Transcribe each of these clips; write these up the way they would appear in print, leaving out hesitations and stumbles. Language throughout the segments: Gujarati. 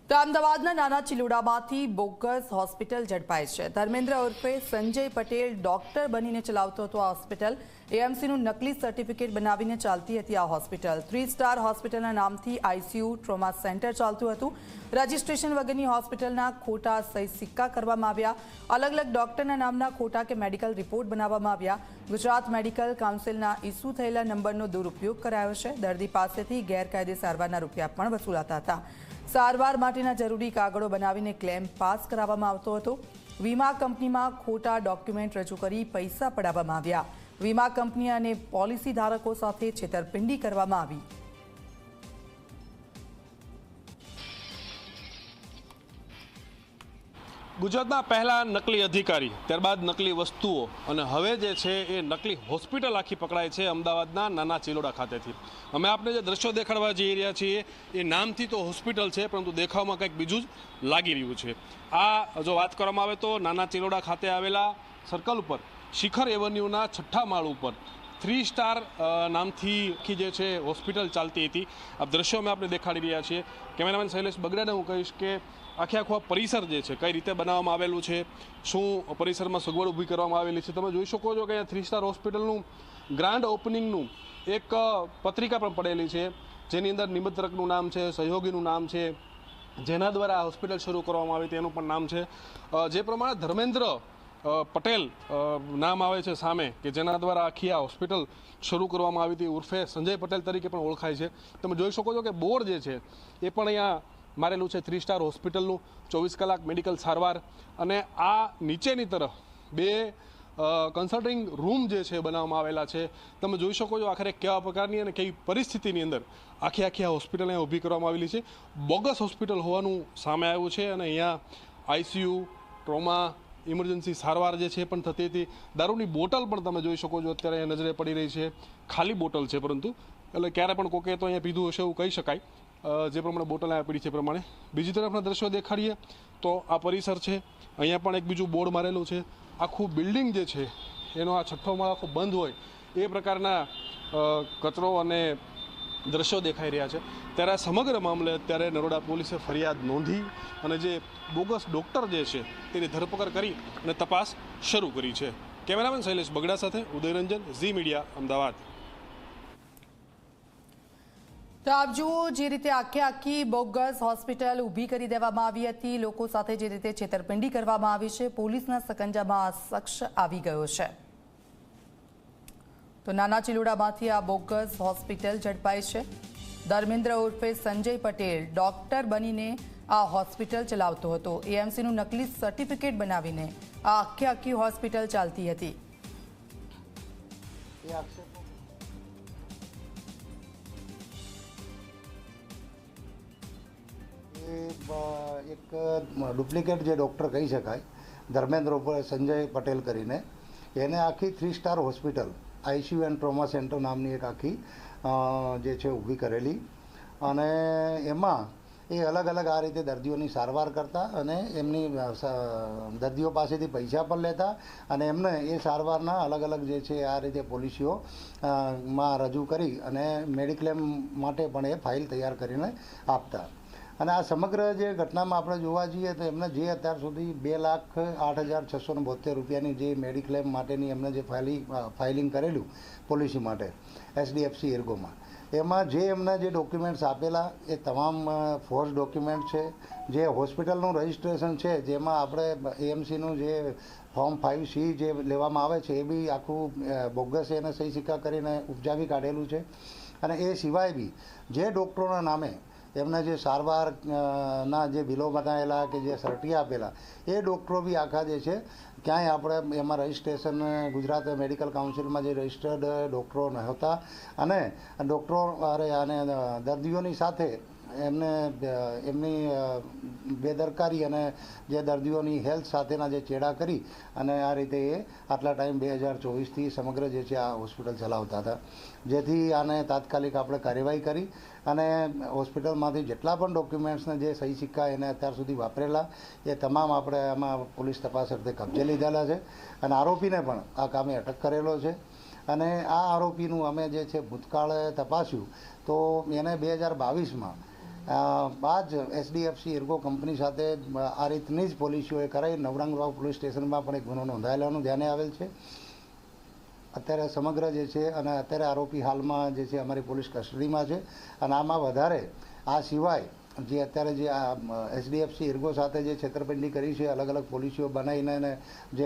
તો અમદાવાદના નાના ચિલોડામાંથી બોગસ હોસ્પિટલ ઝડપાઈ છે। ધર્મેન્દ્ર ઉર્ફે સંજય પટેલ ડોક્ટર બનીને ચલાવતો હતો આ હોસ્પિટલ। એએમસીનું નકલી સર્ટિફિકેટ બનાવીને ચાલતી હતી આ હોસ્પિટલ। 3 સ્ટાર હોસ્પિટલના નામથી આઈસીયુ ટ્રોમા સેન્ટર ચાલતું હતું। રજિસ્ટ્રેશન વગરની હોસ્પિટલના ખોટા સહી સિક્કા કરવામાં આવ્યા। અલગ અલગ ડોક્ટરના નામના ખોટા કે મેડિકલ રિપોર્ટ બનાવવામાં આવ્યા। ગુજરાત મેડિકલ કાઉન્સિલના ઇસ્યુ થયેલા નંબરનો દુરુપયોગ કરાયો છે। દર્દી પાસેથી ગેરકાયદે સારવારના રૂપિયા પણ વસૂલાતા હતા। સારવાર માટેના જરૂરી કાગળો બનાવીને ક્લેમ પાસ કરાવવામાં આવતો હતો। વીમા કંપનીમાં ખોટા ડોક્યુમેન્ટ રજૂ કરી પૈસા પડાવવામાં આવ્યા। વીમા કંપની અને પોલિસી ધારકો સાથે છેતરપિંડી કરવામાં આવી। ગુજરાતના પહેલા નકલી અધિકારી, ત્યારબાદ નકલી વસ્તુઓ અને હવે જે છે એ નકલી હોસ્પિટલ આખી પકડાય છે અમદાવાદના નાના ચિલોડા ખાતેથી। અમે આપને જે દ્રશ્યો દેખાડવા જઈ રહ્યા છીએ એ નામથી તો હોસ્પિટલ છે, પરંતુ દેખાવમાં કંઈક બીજું જ લાગી રહ્યું છે। આ જો વાત કરવામાં આવે તો નાના ચિલોડા ખાતે આવેલા સર્કલ ઉપર શિખર એવન્યુના 6ઠ્ઠા માળ ઉપર 3 સ્ટાર નામથી જે છે હોસ્પિટલ ચાલતી હતી। આ દ્રશ્યો અમે આપણે દેખાડી રહ્યા છીએ। કેમેરામેન શૈલેષ બગડાને હું કહીશ કે આખો પરિસર જે છે કઈ રીતે બનાવવામાં આવેલું છે, શું પરિસરમાં સગવડ ઊભી કરવામાં આવેલી છે। તમે જોઈ શકો છો કે અહીંયા 3 સ્ટાર હોસ્પિટલનું ગ્રાન્ડ ઓપનિંગનું એક પત્રિકા પણ પડેલી છે, જેની અંદર નિમંત્રકનું નામ છે, સહયોગીનું નામ છે, જેના દ્વારા હોસ્પિટલ શરૂ કરવામાં આવી તેનું પણ નામ છે। જે પ્રમાણે ધર્મેન્દ્ર પટેલ નામ આવે છે સામે, કે જેના દ્વારા આખી આ હોસ્પિટલ શરૂ કરવામાં આવી હતી, ઉર્ફે સંજય પટેલ તરીકે પણ ઓળખાય છે। તમે જોઈ શકો છો કે બોર્ડ જે છે એ પણ અહીંયા મારેલું છે 3 સ્ટાર હોસ્પિટલનું, 24 કલાક મેડિકલ સારવાર। અને આ નીચેની તરફ 2 કન્સલ્ટિંગ રૂમ જે છે બનાવવામાં આવેલા છે। તમે જોઈ શકો છો આખરે કેવા પ્રકારની અને કેવી પરિસ્થિતિની અંદર આખી આ હોસ્પિટલ અહીંયા ઊભી કરવામાં આવેલી છે। બોગસ હોસ્પિટલ હોવાનું સામે આવ્યું છે અને અહીંયા આઈસીયુ, ટ્રોમા, ઇમરજન્સી સારવાર જે છે પણ થતી હતી। દારૂની બોટલ પણ તમે જોઈ શકો છો અત્યારે અહીંયા નજરે પડી રહી છે, ખાલી બોટલ છે, પરંતુ એટલે ક્યારે પણ કોકે તો અહીંયા પીધું હશે એવું કહી શકાય, જે પ્રમાણે બોટલ અહીંયા પડી છે પ્રમાણે। બીજી તરફના દ્રશ્યો દેખાડીએ તો આ પરિસર છે, અહીંયા પણ એક બીજું બોર્ડ મારેલું છે। આખું બિલ્ડિંગ જે છે એનો આ 6ઠ્ઠો માળ આખો બંધ હોય એ પ્રકારના કચરો અને દ્રશ્યો દેખાઈ રહ્યા છે। ત્યારે આ સમગ્ર મામલે અત્યારે નરોડા પોલીસે ફરિયાદ નોંધી અને જે બોગસ ડૉક્ટર જે છે તેની ધરપકડ કરી અને તપાસ શરૂ કરી છે। કેમેરામેન શૈલેષ બગડા સાથે ઉદયરંજન, ઝી મીડિયા, અમદાવાદ। તો આપ જુઓ જે રીતે આખી બોગસ હોસ્પિટલ ઊભી કરી દેવામાં આવી હતી, લોકો સાથે જે રીતે છેતરપિંડી કરવામાં આવી છે, પોલીસના સકંજામાં આ શખ્સ આવી ગયો છે। તો નાના ચિલોડામાંથી આ બોગસ હોસ્પિટલ ઝડપાઈ છે। ધર્મેન્દ્ર ઉર્ફે સંજય પટેલ ડોક્ટર બનીને આ હોસ્પિટલ ચલાવતો હતો। એએમસીનું નકલી સર્ટિફિકેટ બનાવીને આ આખી હોસ્પિટલ ચાલતી હતી। એક ડુપ્લિકેટ જે ડૉક્ટર કહી શકાય, ધર્મેન્દ્ર ઉપર સંજય પટેલ કરીને, એને આખી 3 star hospital ICU and trauma centre નામની એક આખી જે છે ઊભી કરેલી। અને એમાં એ અલગ અલગ આ રીતે દર્દીઓની સારવાર કરતા અને એમની દર્દીઓ પાસેથી પૈસા પણ લેતા અને એમને એ સારવારના અલગ અલગ જે છે આ રીતે પોલિસીઓ માં રજૂ કરી અને મેડિક્લેમ માટે પણ એ ફાઇલ તૈયાર કરીને આપતા। અને આ સમગ્ર જે ઘટનામાં આપણે જોવા જઈએ તો એમને જે અત્યાર સુધી 2,08,672 રૂપિયાની જે મેડિક્લેમ માટેની એમને જે ફાઇલિંગ કરેલું પોલિસી માટે એચડીએફસી એર્ગોમાં, એમાં જે એમને જે ડોક્યુમેન્ટ્સ આપેલા એ તમામ ફોર્સ ડોક્યુમેન્ટ છે। જે હોસ્પિટલનું રજિસ્ટ્રેશન છે જેમાં આપણે એએમસીનું જે ફોર્મ 5C જે લેવામાં આવે છે એ બી આખું બોગસ એને સહી સિક્કા કરીને ઉપજાવી કાઢેલું છે। અને એ સિવાય બી જે ડૉક્ટરોના નામે એમને જે સારવારના જે બિલો બનાવેલા કે જે સર્ટી આપેલા એ ડૉક્ટરો બી આખા જે છે ક્યાંય આપણે એમાં રજિસ્ટ્રેશન ગુજરાત મેડિકલ કાઉન્સિલમાં જે રજિસ્ટર્ડ ડૉક્ટરો નહોતા અને ડૉક્ટરો અને દર્દીઓની સાથે એમની બેદરકારી અને જે દર્દીઓની હેલ્થ સાથેના જે ચેડા કરી અને આ રીતે એ આટલા ટાઈમ 2024થી સમગ્ર જે છે આ હોસ્પિટલ ચલાવતા હતા। જેથી આને તાત્કાલિક આપણે કાર્યવાહી કરી અને હોસ્પિટલમાંથી જેટલા પણ ડોક્યુમેન્ટ્સને જે સહી સિક્કા એને અત્યાર સુધી વાપરેલા એ તમામ આપણે આમાં પોલીસ તપાસ અર્થે કબજે લીધેલા છે અને આરોપીને પણ આ કામે અટક કરેલો છે। અને આ આરોપીનું અમે જે છે ભૂતકાળ તપાસ્યું તો એને 2022માં બાદ એસડીએફસી એર્ગો કંપની સાથે આ રીતની જ પોલિસીઓએ કરાવી નવરંગરાવ પોલીસ સ્ટેશનમાં પણ એક ગુનો નોંધાયેલાનું ધ્યાને આવેલ છે. અત્યારે સમગ્ર જે છે અને અત્યારે આરોપી હાલમાં જે છે અમારી પોલીસ કસ્ટડીમાં છે. અને આમાં વધારે આ સિવાય જે અત્યારે જે આ એસડીએફસી એર્ગો સાથે જે છેતરપિંડી કરી છે, અલગ અલગ પોલિસીઓ બનાવીને જે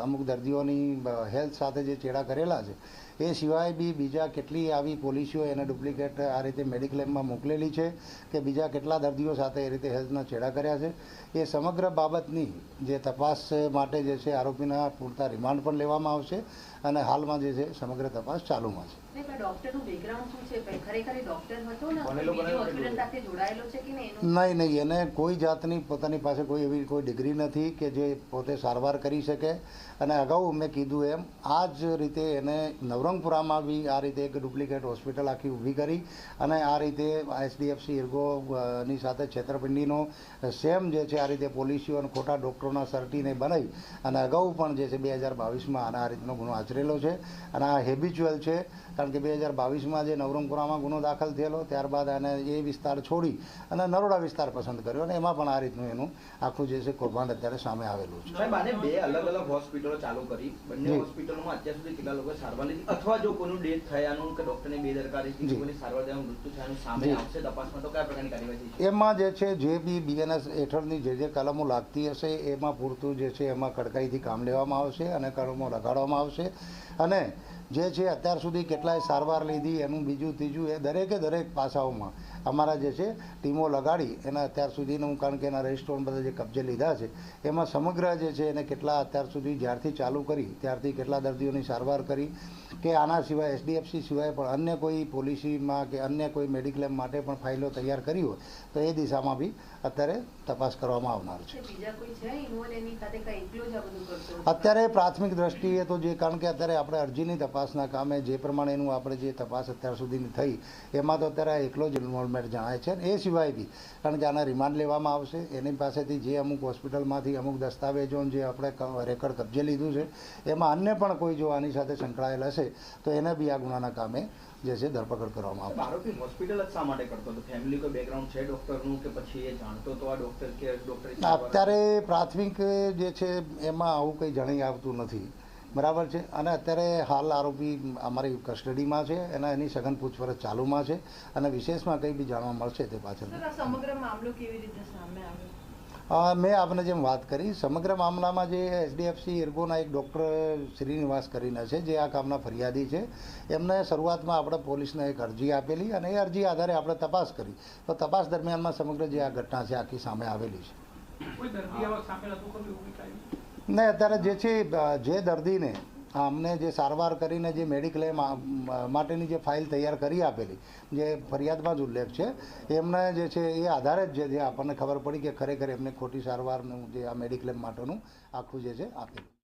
અમુક દર્દીઓની હેલ્થ સાથે જે ચેડા કરેલા છે, એ સિવાય બી બીજા કેટલી આવી પોલિસીઓ એને ડુપ્લિકેટ આ રીતે મેડિક્લેમમાં મોકલેલી છે કે બીજા કેટલા દર્દીઓ સાથે એ રીતે હેલ્થના ચેડા કર્યા છે, એ સમગ્ર બાબતની જે તપાસ માટે જે છે આરોપીના પૂરતા રિમાન્ડ પણ લેવામાં આવશે અને હાલમાં જે છે સમગ્ર તપાસ ચાલુમાં છે. નહીં, એને કોઈ જાતની પોતાની પાસે કોઈ એવી કોઈ ડિગ્રી નથી કે જે પોતે સારવાર કરી શકે. અને અગાઉ મેં કીધું એમ આ જ રીતે એને નવરંગપુરામાં બી આ રીતે એક ડુપ્લિકેટ હોસ્પિટલ આખી ઊભી કરી અને આ રીતે એસડીએફસી એર્ગોની સાથે છેતરપિંડીનો સેમ જે છે આ રીતે પોલિસીઓ અને ખોટા ડૉક્ટરોના સર્ટીને બનાવી અને અગાઉ પણ જે છે 2022માં આ રીતનો ગુનો આચરેલો છે. અને આ હેબિચ્યુઅલ છે, કારણ કે 2022માં જે નવરંગપુરામાં ગુનો દાખલ થયેલો, ત્યારબાદ આને એ વિસ્તાર છોડી અને નરોડા વિસ્તાર પસંદ કર્યો અને એમાં પણ આ રીતનું એનું આખું જે છે કૌભાંડ અત્યારે સામે આવેલું છે. સાહેબ, આને બે અલગ અલગ હોસ્પિટલો ચાલુ કરી, બંને હોસ્પિટલોમાં અત્યાર સુધી કેટલા લોકો સારવાર લીધી અથવા જો કોઈનું ડેથ થયાનું કે ડોક્ટરની બેદરકારીથી કોઈની સારવાર દેવાનું મૃત્યુ થયાનું સામે આવશે તપાસમાં, તો કયા પ્રકારની કાર્યવાહી છે? એમાં જે છે જે બી બીએનએસ હેઠળની જે કલમો લાગતી હશે એમાં પૂરતું જે છે એમાં કડકાઈથી કામ લેવામાં આવશે અને કલમો લગાડવામાં આવશે. અને જે છે અત્યાર સુધી કેટલાય સારવાર લીધી એનું બીજું ત્રીજું એ દરેક પાસાઓમાં અમારા જે છે ટીમો લગાડી એના અત્યાર સુધીનું, કારણ કે એના રજિસ્ટરોને બધા જે કબજે લીધા છે એમાં સમગ્ર જે છે એને કેટલા અત્યાર સુધી જ્યારથી ચાલુ કરી ત્યારથી કેટલા દર્દીઓની સારવાર કરી કે આના સિવાય એસડીએફસી સિવાય પણ અન્ય કોઈ પોલિસીમાં કે અન્ય કોઈ મેડિક્લેમ માટે પણ ફાઇલો તૈયાર કરી હોય તો એ દિશામાં બી અત્યારે તપાસ કરવામાં આવનાર છે. અત્યારે પ્રાથમિક દ્રષ્ટિએ તો જે, કારણ કે અત્યારે આપણે અરજીની તપાસના કામે જે પ્રમાણેનું આપણે જે તપાસ અત્યાર સુધીની થઈ એમાં તો અત્યારે એકલો જ ઇન્વોલ્વમેન્ટ જણાય છે. એ સિવાય બી કારણ કે આના રિમાન્ડ લેવામાં આવશે, એની પાસેથી જે અમુક હોસ્પિટલમાંથી અમુક દસ્તાવેજો જે આપણે રેકર્ડ કબજે લીધું છે એમાં અન્ય પણ કોઈ જો આની સાથે સંકળાયેલ હશે તો એને બી આ ગુનાના કામે જે છે ધરપકડ કરવામાં આવશે. આરોપી હોસ્પિટલ જ શા માટે કરતો હતો? ફેમિલી કોઈ બેકગ્રાઉન્ડ છે ડોક્ટરનું કે પછી એ જાણતો તો આ ડોક્ટર કે ડોક્ટર? અત્યારે પ્રાથમિક જે છે એમાં આવું કંઈ જણાઈ આવતું નથી, બરાબર છે. અને અત્યારે હાલ આરોપી અમારી કસ્ટડીમાં છે, એની સઘન પૂછપરછ ચાલુમાં છે અને વિશેષમાં કંઈ બી જાણવા મળશે તે પાછળ. સમગ્ર મામલો કેવી રીતે સામે આવ્યો? મેં આપને જેમ વાત કરી, સમગ્ર મામલામાં જે એસડીએફસી એર્ગોના એક ડૉક્ટર શ્રીનિવાસ કરીને છે જે આ કામના ફરિયાદી છે, એમને શરૂઆતમાં આપણે પોલીસને એક અરજી આપેલી અને એ અરજી આધારે આપણે તપાસ કરી. તો તપાસ દરમિયાનમાં સમગ્ર જે આ ઘટના છે આખી સામે આવેલી છે. ને અત્યારે જે છે જે દર્દીને અમને જે સારવાર કરીને જે મેડિક્લેમ માટેની જે ફાઇલ તૈયાર કરી આપેલી, જે ફરિયાદમાં જ ઉલ્લેખ છે, એમને જે છે એ આધારે જ જે આપણને ખબર પડી કે ખરેખર એમને ખોટી સારવારનું જે આ મેડિક્લેમ માટેનું આખું જે છે આપેલું.